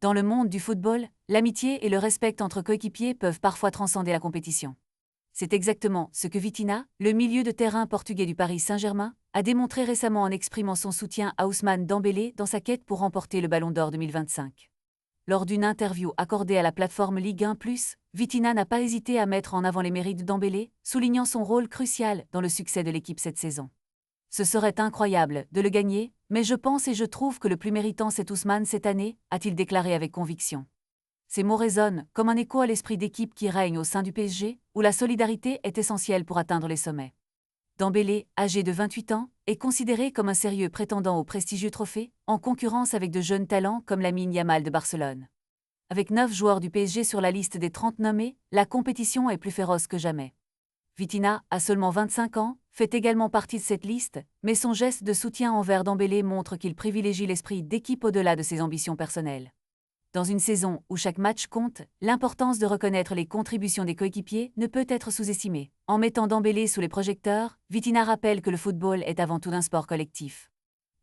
Dans le monde du football, l'amitié et le respect entre coéquipiers peuvent parfois transcender la compétition. C'est exactement ce que Vitinha, le milieu de terrain portugais du Paris Saint-Germain, a démontré récemment en exprimant son soutien à Ousmane Dembélé dans sa quête pour remporter le Ballon d'Or 2025. Lors d'une interview accordée à la plateforme Ligue 1+, Vitinha n'a pas hésité à mettre en avant les mérites de Dembélé, soulignant son rôle crucial dans le succès de l'équipe cette saison. Ce serait incroyable de le gagner, mais je pense et je trouve que le plus méritant c'est Ousmane cette année, a-t-il déclaré avec conviction. Ces mots résonnent comme un écho à l'esprit d'équipe qui règne au sein du PSG, où la solidarité est essentielle pour atteindre les sommets. Dembélé, âgé de 28 ans, est considéré comme un sérieux prétendant au prestigieux trophée, en concurrence avec de jeunes talents comme Lamine Yamal de Barcelone. Avec 9 joueurs du PSG sur la liste des 30 nommés, la compétition est plus féroce que jamais. Vitinha, à seulement 25 ans, fait également partie de cette liste, mais son geste de soutien envers Dembélé montre qu'il privilégie l'esprit d'équipe au-delà de ses ambitions personnelles. Dans une saison où chaque match compte, l'importance de reconnaître les contributions des coéquipiers ne peut être sous-estimée. En mettant Dembélé sous les projecteurs, Vitinha rappelle que le football est avant tout un sport collectif.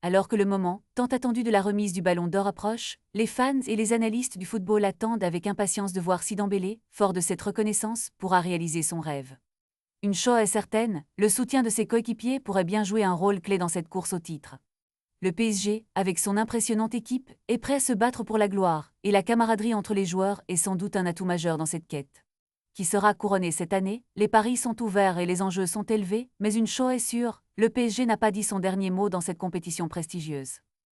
Alors que le moment, tant attendu de la remise du Ballon d'Or approche, les fans et les analystes du football attendent avec impatience de voir si Dembélé, fort de cette reconnaissance, pourra réaliser son rêve. Une chose est certaine, le soutien de ses coéquipiers pourrait bien jouer un rôle clé dans cette course au titre. Le PSG, avec son impressionnante équipe, est prêt à se battre pour la gloire, et la camaraderie entre les joueurs est sans doute un atout majeur dans cette quête. Qui sera couronné cette année? Les paris sont ouverts et les enjeux sont élevés, mais une chose est sûre, le PSG n'a pas dit son dernier mot dans cette compétition prestigieuse.